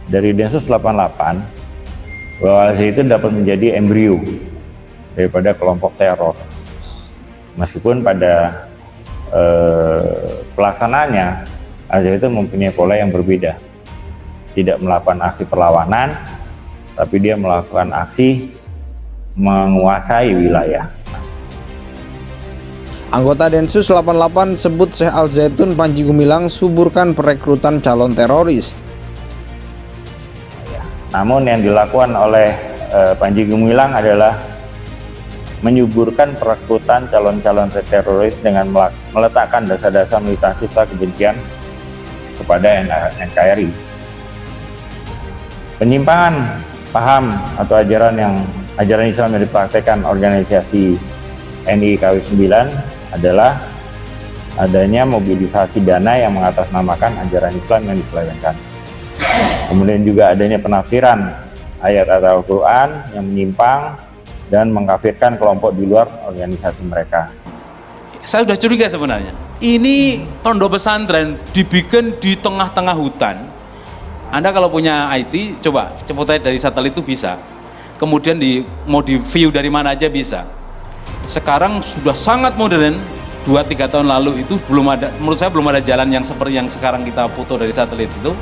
dari Densus 88 bahwa Al Zaitun dapat menjadi embrio daripada kelompok teror. Meskipun pada pelaksanaannya Al Zaitun mempunyai pola yang berbeda. Tidak melakukan aksi perlawanan, tapi dia melakukan aksi menguasai wilayah. Anggota Densus 88 sebut Syekh Al Zaitun Panji Gumilang suburkan perekrutan calon teroris. Namun yang dilakukan oleh Panji Gumilang adalah menyuburkan perekrutan calon-calon teroris dengan meletakkan dasar-dasar militansi kebencian kepada NKRI. Penyimpangan paham atau ajaran Islam yang dipraktekkan organisasi NII KW 9 adalah adanya mobilisasi dana yang mengatasnamakan ajaran Islam yang diselewengkan. Kemudian juga adanya penafsiran ayat-ayat Al-Quran yang menyimpang dan mengkafirkan kelompok di luar organisasi mereka. Saya sudah curiga sebenarnya. Ini pondok pesantren dibikin di tengah-tengah hutan. Anda kalau punya IT, coba cepat dari satelit itu bisa. Kemudian mau di view dari mana aja bisa. Sekarang sudah sangat modern. 2-3 tahun lalu itu menurut saya belum ada jalan yang seperti yang sekarang kita foto dari satelit itu.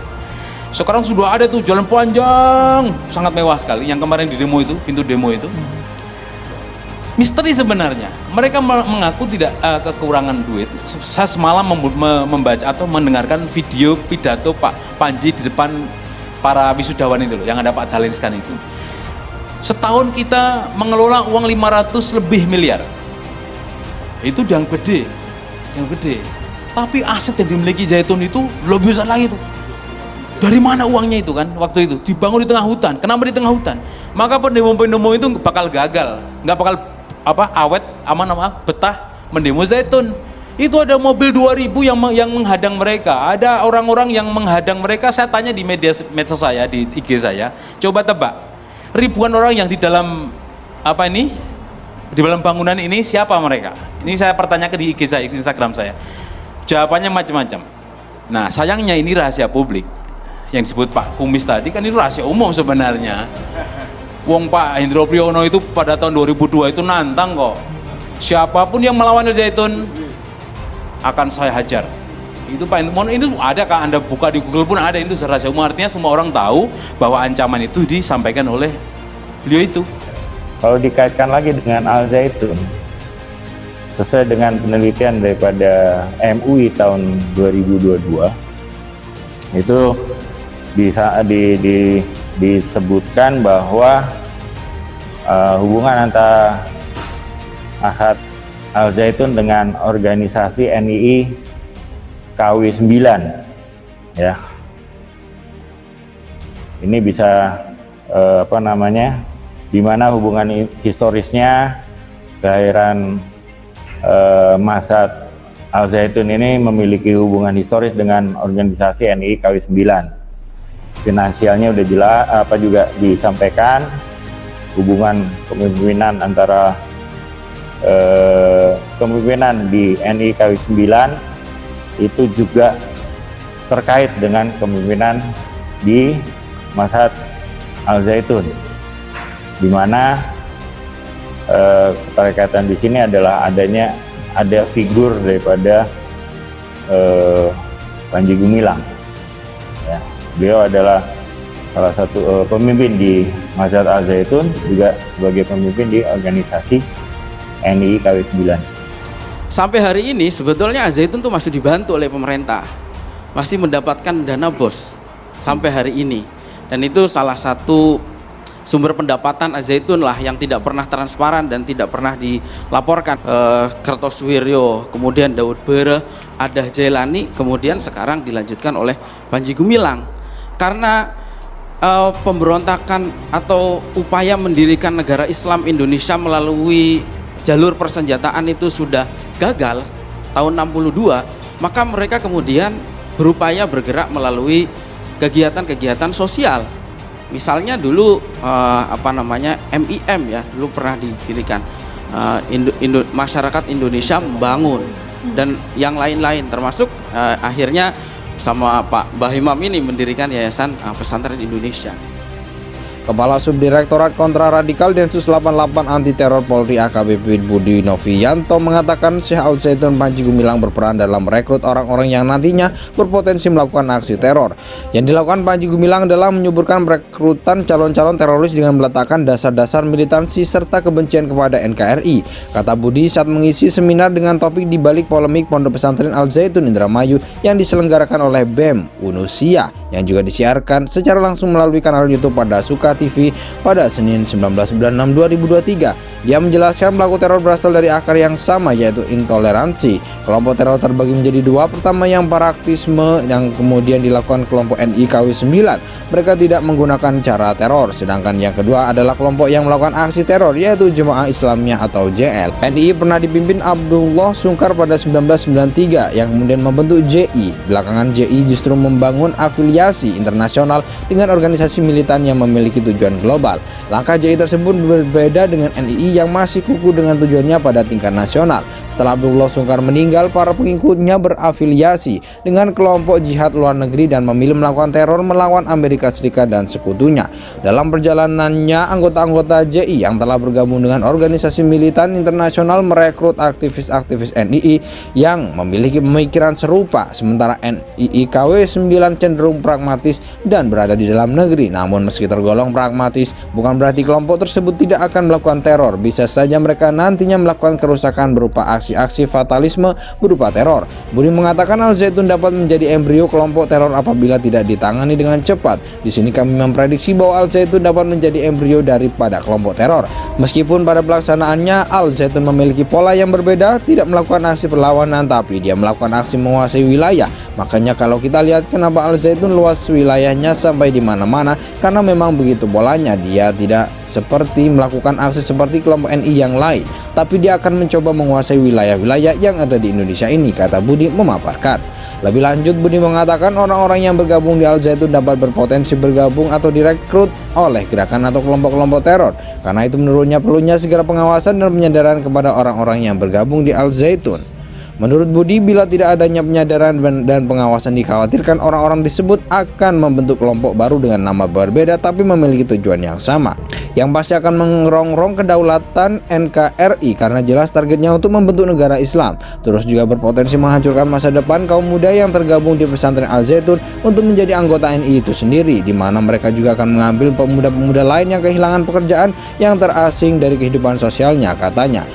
Sekarang sudah ada tuh jalan panjang, sangat mewah sekali. Yang kemarin di demo itu, pintu demo itu. Misteri sebenarnya. Mereka mengaku tidak kekurangan duit. Saya semalam membaca atau mendengarkan video pidato Pak Panji di depan para wisudawan itu loh, yang ada Pak Dahlan Iskan itu. Setahun kita mengelola uang 500 lebih miliar. Itu yang gede, Tapi aset yang dimiliki Zaitun itu lebih besar lagi tuh. Dari mana uangnya itu kan waktu itu? Dibangun di tengah hutan. Kenapa di tengah hutan? Maka pendemo-pendemo itu bakal gagal, nggak bakal betah mendemo Zaitun. Itu ada mobil 2000 yang menghadang mereka. Ada orang-orang yang menghadang mereka. Saya tanya di medsos saya, di IG saya. Coba tebak. Ribuan orang yang di dalam di dalam bangunan ini siapa mereka? Ini saya pertanyakan di IG saya, Instagram saya. Jawabannya macam-macam. Nah, sayangnya ini rahasia publik. Yang disebut Pak Kumis tadi kan itu rahasia umum sebenarnya. Wong Pak Hendro Priyono itu pada tahun 2002 itu nantang kok. Siapapun yang melawan Al Zaitun akan saya hajar. Itu Pak Hendro itu ada, kan Anda buka di Google pun ada, itu rahasia umum. Artinya semua orang tahu bahwa ancaman itu disampaikan oleh beliau itu. Kalau dikaitkan lagi dengan Al Zaitun, sesuai dengan penelitian daripada MUI tahun 2022, itu disebutkan bahwa hubungan antara Ahad Al Zaitun dengan organisasi NII KW 9, ya, ini bisa di mana hubungan historisnya kelahiran Masad Al Zaitun ini memiliki hubungan historis dengan organisasi NII KW 9. Finansialnya udah jelas, juga disampaikan. Hubungan kepemimpinan antara kepemimpinan di NII KW 9 itu juga terkait dengan kepemimpinan di Masad Al Zaitun, di mana keterkaitan di sini adalah ada figur daripada Panji Gumilang. Ya, beliau adalah salah satu pemimpin di Masad Al Zaitun, juga sebagai pemimpin di organisasi NII KW 9. Sampai hari ini sebetulnya Al Zaitun tuh masih dibantu oleh pemerintah, masih mendapatkan dana BOS sampai hari ini, dan itu salah satu sumber pendapatan Al Zaitun lah yang tidak pernah transparan dan tidak pernah dilaporkan. Kertoswiryo, kemudian Daud Bere, Adah Jailani, kemudian sekarang dilanjutkan oleh Panji Gumilang. Karena pemberontakan atau upaya mendirikan negara Islam Indonesia melalui jalur persenjataan itu sudah gagal tahun 62, maka mereka kemudian berupaya bergerak melalui kegiatan-kegiatan sosial. Misalnya dulu MIM ya, dulu pernah didirikan, Masyarakat Indonesia Membangun, dan yang lain-lain, termasuk akhirnya sama Pak Mbah Imam ini mendirikan Yayasan Pesantren Indonesia. Kepala Subdirektorat Kontraradikal Densus 88 Anti Teror Polri AKBP Budi Novianto mengatakan Syekh Al Zaitun Panji Gumilang berperan dalam merekrut orang-orang yang nantinya berpotensi melakukan aksi teror. Yang dilakukan Panji Gumilang adalah menyuburkan perekrutan calon-calon teroris dengan meletakkan dasar-dasar militansi serta kebencian kepada NKRI. Kata Budi saat mengisi seminar dengan topik di balik polemik Pondok Pesantren Al Zaitun Indramayu yang diselenggarakan oleh BEM Unusia yang juga disiarkan secara langsung melalui kanal YouTube pada Suka TV pada Senin 19/96/2023. Dia menjelaskan pelaku teror berasal dari akar yang sama, yaitu intoleransi. Kelompok teror terbagi menjadi dua. Pertama yang paraktisme yang kemudian dilakukan kelompok NIKW 9. Mereka tidak menggunakan cara teror. Sedangkan yang kedua adalah kelompok yang melakukan aksi teror, yaitu Jemaah Islamiyah atau JL. NII pernah dipimpin Abdullah Sungkar pada 1993 yang kemudian membentuk JI. Belakangan JI justru membangun afiliasi internasional dengan organisasi militan yang memiliki tujuan global. Langkah JI tersebut berbeda dengan NII yang masih kukuh dengan tujuannya pada tingkat nasional. Setelah Abdullah Sungkar meninggal, para pengikutnya berafiliasi dengan kelompok jihad luar negeri dan memilih melakukan teror melawan Amerika Serikat dan sekutunya. Dalam perjalanannya, anggota-anggota JI yang telah bergabung dengan organisasi militan internasional merekrut aktivis-aktivis NII yang memiliki pemikiran serupa, sementara NII KW 9 cenderung pragmatis dan berada di dalam negeri. Namun meski tergolong pragmatis, bukan berarti kelompok tersebut tidak akan melakukan teror. Bisa saja mereka nantinya melakukan kerusakan berupa aksi fatalisme berupa teror. Budi mengatakan Al Zaitun dapat menjadi embrio kelompok teror apabila tidak ditangani dengan cepat. Di sini kami memprediksi bahwa Al Zaitun dapat menjadi embrio daripada kelompok teror. Meskipun pada pelaksanaannya Al Zaitun memiliki pola yang berbeda, tidak melakukan aksi perlawanan, tapi dia melakukan aksi menguasai wilayah. Makanya kalau kita lihat kenapa Al Zaitun luas wilayahnya sampai di mana-mana, karena memang begitu polanya. Dia tidak seperti melakukan aksi seperti kelompok NI yang lain, tapi dia akan mencoba menguasai wilayah-wilayah yang ada di Indonesia ini, kata Budi memaparkan. Lebih lanjut, Budi mengatakan orang-orang yang bergabung di Al Zaitun dapat berpotensi bergabung atau direkrut oleh gerakan atau kelompok-kelompok teror. Karena itu menurutnya perlunya segera pengawasan dan penyadaran kepada orang-orang yang bergabung di Al Zaitun. Menurut Budi, bila tidak adanya penyadaran dan pengawasan, dikhawatirkan orang-orang disebut akan membentuk kelompok baru dengan nama berbeda tapi memiliki tujuan yang sama, yang pasti akan mengerongrong kedaulatan NKRI karena jelas targetnya untuk membentuk negara Islam. Terus juga berpotensi menghancurkan masa depan kaum muda yang tergabung di pesantren Al Zaitun untuk menjadi anggota NI itu sendiri, di mana mereka juga akan mengambil pemuda-pemuda lain yang kehilangan pekerjaan yang terasing dari kehidupan sosialnya, katanya.